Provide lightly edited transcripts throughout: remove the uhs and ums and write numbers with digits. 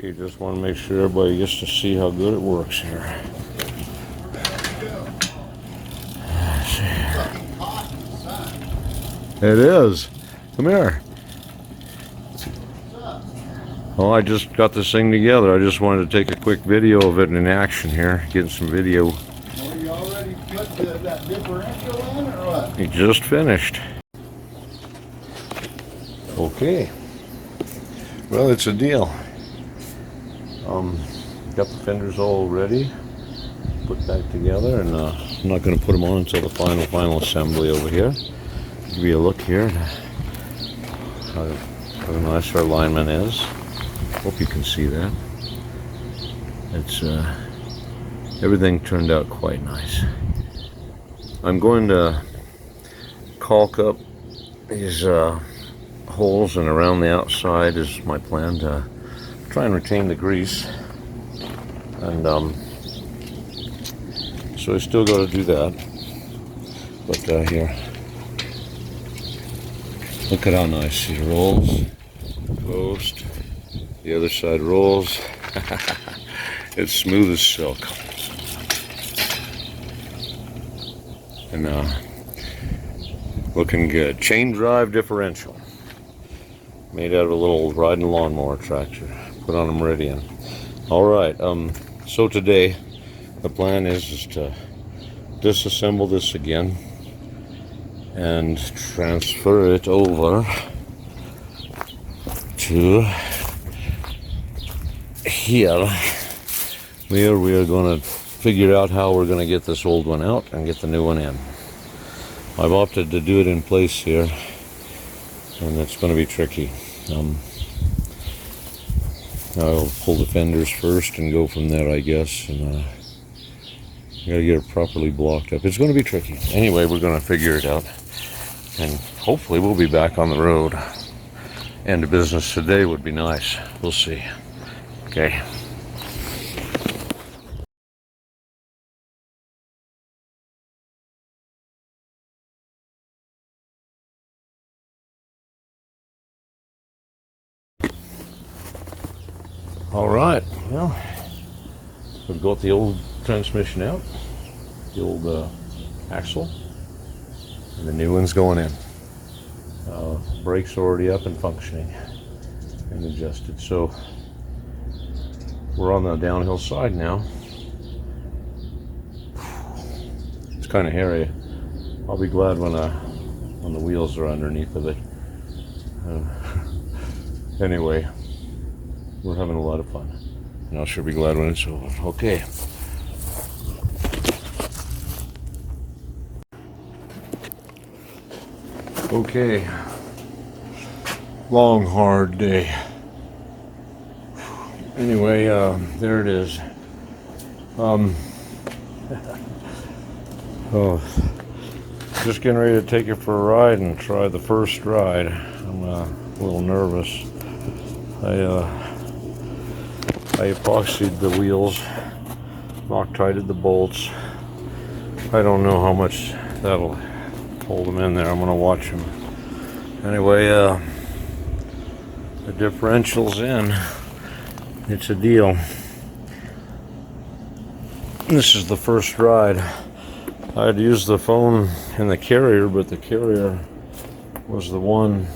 Okay, just want to make sure everybody gets to see how good it works here. It is. Come here. Oh, I just got this thing together. I just wanted to take a quick video of it in action here, getting some video. Well, you already put that differential in, or what? He just finished. Okay. Well, it's a deal. Got the fenders all ready, put back together, and I'm not going to put them on until the final assembly over here. Give you a look here how nice our alignment is. Hope you can see that. It's everything turned out quite nice. I'm going to caulk up these holes, and around the outside is my plan to try and retain the grease. And so I still got to do that. But here, look at how nice he rolls. Post. The other side rolls. It's smooth as silk. And looking good. Chain drive differential. Made out of a little riding lawnmower tractor. Put on a Meridian. Alright, so today the plan is to disassemble this again and transfer it over to here, where we are going to figure out how we're going to get this old one out and get the new one in. I've opted to do it in place here, and it's going to be tricky. I'll pull the fenders first and go from there, I guess, and gotta get it properly blocked up. It's going to be tricky. Anyway, we're going to figure it out, and hopefully we'll be back on the road. End of business today would be nice. We'll see. Okay. All right, well, we've got the old transmission out, the old axle, and the new one's going in. Brakes already up and functioning and adjusted. So we're on the downhill side now. It's kind of hairy. I'll be glad when the wheels are underneath of it. Anyway. We're having a lot of fun, and I'll sure be glad when it's over. Okay. Okay. Long, hard day. Anyway, there it is. Oh, just getting ready to take it for a ride and try the first ride. I'm a little nervous. I epoxied the wheels, Loctited the bolts. I don't know how much that'll hold them in there. I'm gonna watch them. Anyway, the differential's in. It's a deal. This is the first ride. I'd used the phone in the carrier, but the carrier was the one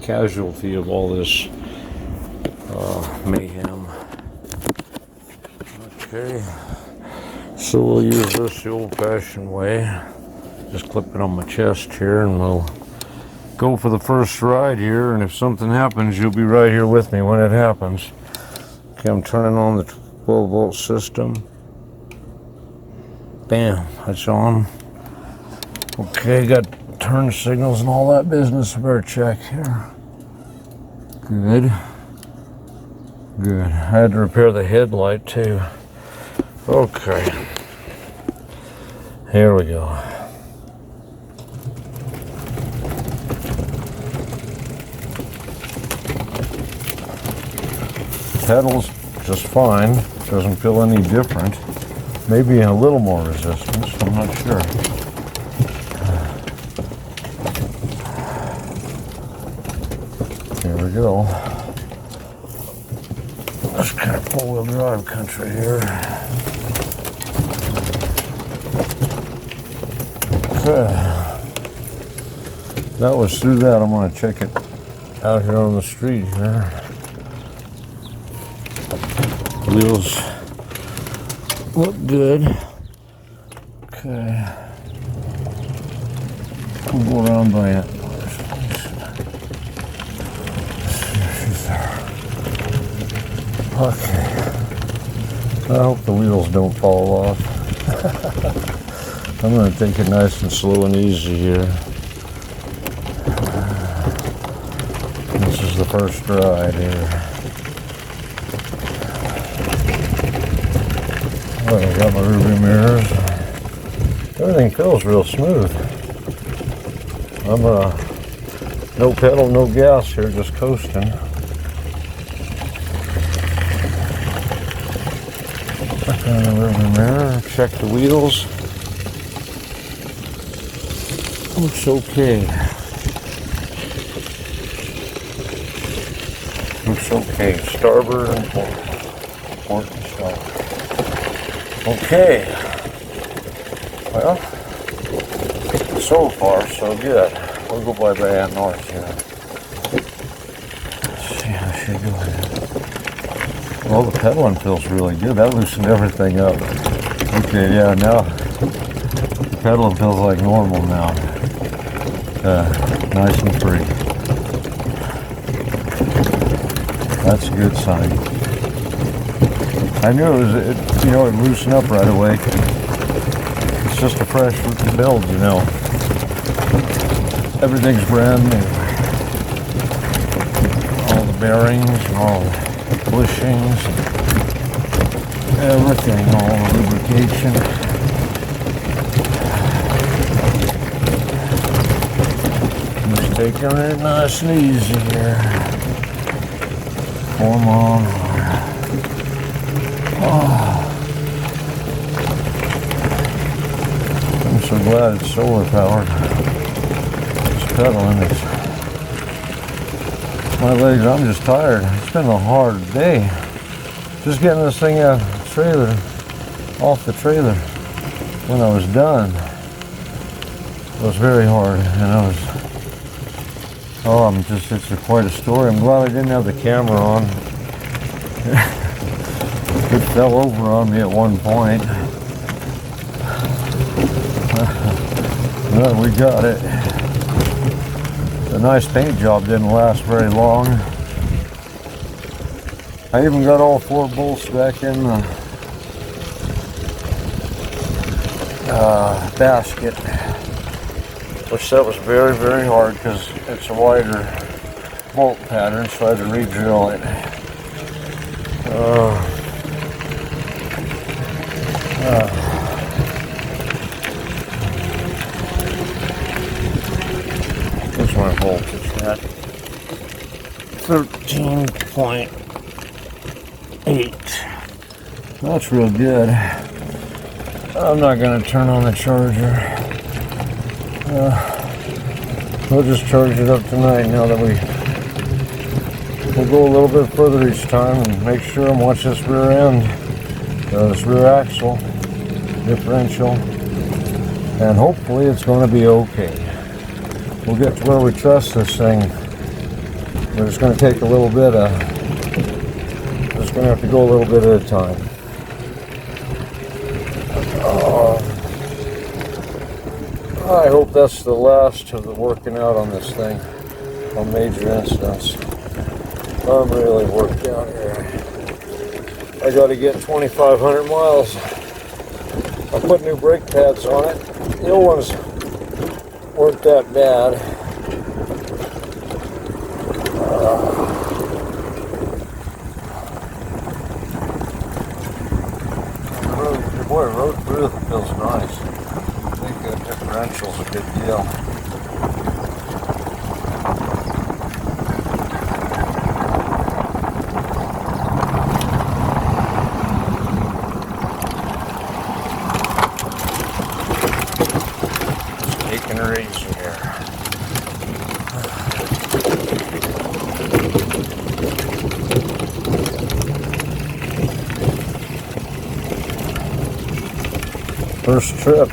casualty of all this mayhem. Okay, so we'll use this the old-fashioned way. Just clip it on my chest here, and we'll go for the first ride here, and if something happens, you'll be right here with me when it happens. Okay, I'm turning on the 12-volt system. Bam, that's on. Okay, got turn signals and all that business. Better check here. Good. Good. I had to repair the headlight too. Okay. Here we go. Pedals just fine. Doesn't feel any different. Maybe a little more resistance. I'm not sure. Here we go. It's kind of four-wheel drive country here. Okay. That was through that. I'm going to check it out here on the street here. Wheels look good. Okay. We'll go around by it. Okay. I hope the wheels don't fall off. I'm going to take it nice and slow and easy here. This is the first ride here. Oh, I got my rearview mirrors. Everything feels real smooth. I'm no pedal, no gas here, just coasting. Look in the rearview mirror, check the wheels. Looks okay. Looks okay. Starboard and port and starboard. Okay. Well, so far so good. We'll go by the north here. Let's see how she's doing. Well, the pedaling feels really good. That loosened everything up. Okay, yeah, now the pedaling feels like normal now. Nice and free. That's a good sign. I knew it loosened up right away. It's just a fresh build, you know. Everything's brand new. All the bearings, all the bushings, everything, all the lubrication. Just taking it nice and easy here. Form on. Oh. I'm so glad it's solar powered. It's pedaling. My legs, I'm just tired. It's been a hard day. Just getting this thing off the trailer when I was done. It was very hard, and it's quite a story. I'm glad I didn't have the camera on. It fell over on me at one point. Well, we got it. The nice paint job didn't last very long. I even got all 4 bolts back in the basket, which that was very, very hard because it's a wider bolt pattern, so I had to re-drill it. Where's my voltage at? 13.8. That's real good. I'm not going to turn on the charger. We'll just charge it up tonight now that we'll go a little bit further each time and make sure and watch this rear end, this rear axle, differential, and hopefully it's going to be okay. We'll get to where we trust this thing. We're just going to take a little bit just going to have to go a little bit at a time. I hope that's the last of the working out on this thing, on major incidents. I'm really worked out here. I got to get 2,500 miles. I put new brake pads on it. The old ones weren't that bad. Boy, road through feels nice. I think the differential's a good deal. Just taking her easy here. first trip,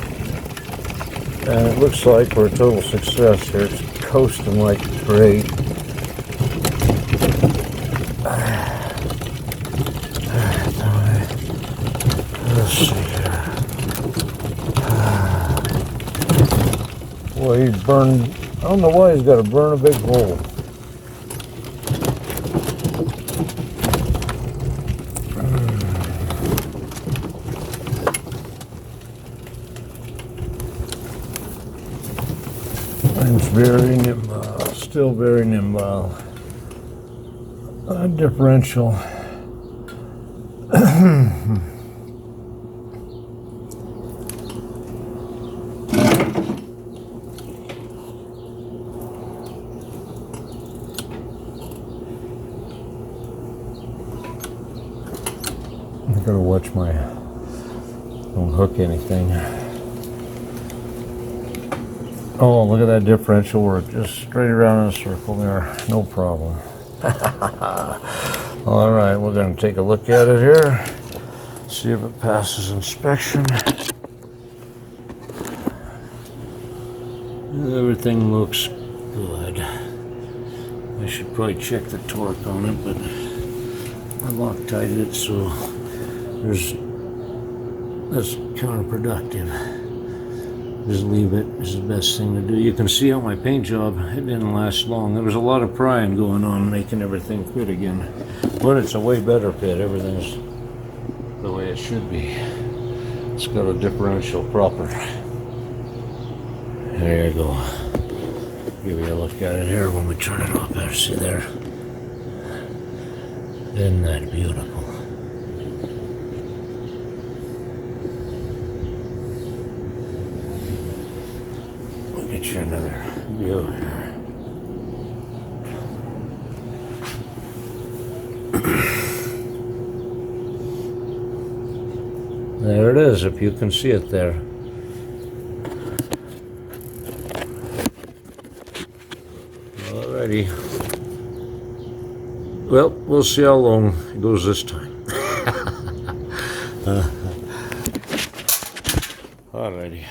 and it looks like we're a total success here. It's coasting like great. Let's see here. Boy, he's burned. I don't know why he's got to burn a big hole. It's very nimble, still very nimble. Differential. I gotta watch my, don't hook anything. Oh, look at that differential work, just straight around in a circle there, no problem. All right, we're gonna take a look at it here, see if it passes inspection. Everything looks good. I should probably check the torque on it, but I Loctited it, so that's counterproductive. Just leave it. It's the best thing to do. You can see on my paint job, it didn't last long. There was a lot of prying going on, making everything fit again. But it's a way better pit. Everything's the way it should be. It's got a differential proper. There you go. Give you a look at it here when we turn it off. There, see there? Isn't that beautiful? We'll get you another view here. There it is, if you can see it there. Alrighty. Well, we'll see how long it goes this time. Alrighty.